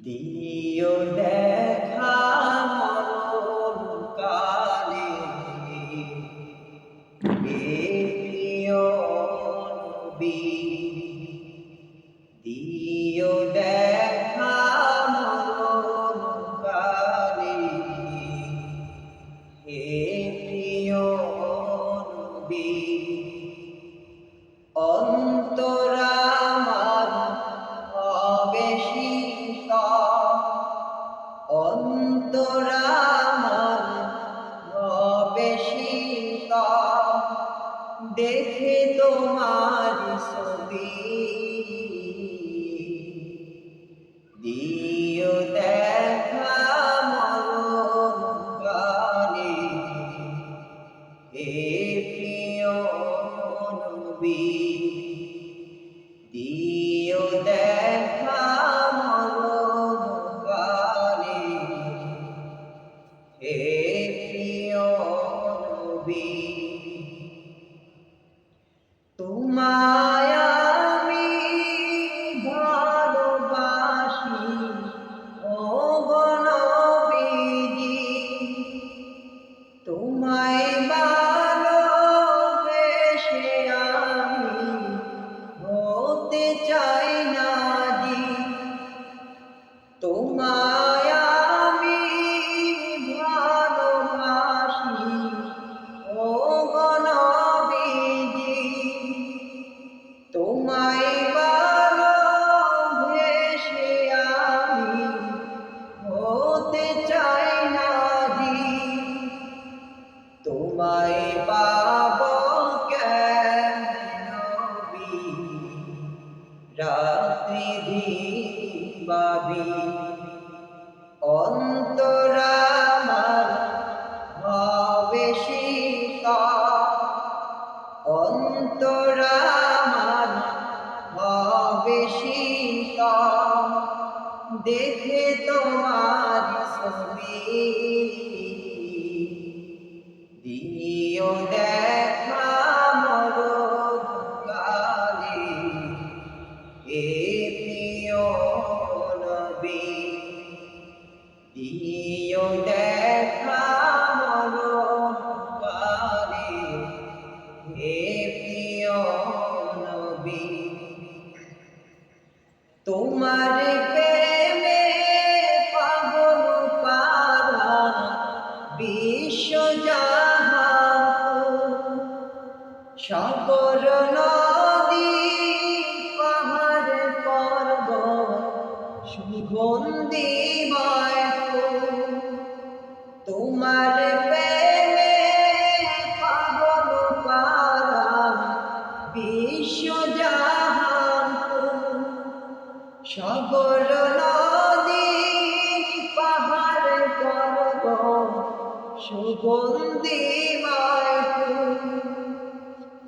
দিও দেখা মরণ কালে প্রিয় নবী, দিও দেখা মরণ কালে হে প্রিয় নবী। অন্তরা আমার হবে শীতল, অন্তরা আমার হবে শীতল, দেখে তোমার ছবি। দিও দেখা মরণ কালে হে প্রিয় নবী, দিও দেখা মরণ কালে হে প্রিয় নবী। তোমায় আমি ভালোবাসি ওগো নবীজি, তোমায় ভালোবেসে আমি হতে চাই না জি। তোমায় আমি ভালোবাসি ওগো নবীজি, তোমায় ভালোবেসে আমি হতে চাই না জি। তোমায় পাবো কেমনে নবী, রাত্রি দিন ভাবি। অন্তরা আমার হবে শীতল, অন্তরা আমার হবে শীতল, দেখে তোমার ছবি। দিও দেখা মরণ কালে হে প্রিয় নবী, দিও দেখা মরণ কালে হে প্রিয় নবী। তোমার প্রেমে পাগল পারা বিশ্বজাহান, সাগর নদী পাহাড় পর্বত সুগন্ধিময় ফুল। তোমার প্রেমে পাগল পারা বিশ্বজাহান, সাগর নদী পাহাড় পর্বত সুগন্ধিময় ফুল।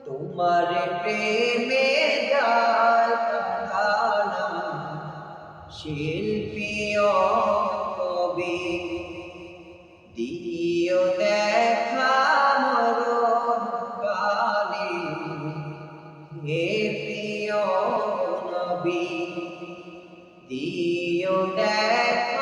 তোমার প্রেমে যায় কাটালাম শিল্পী ও কবি, দিও দেখা মরণ কালে হে প্রিয় নবী, দিও দেখা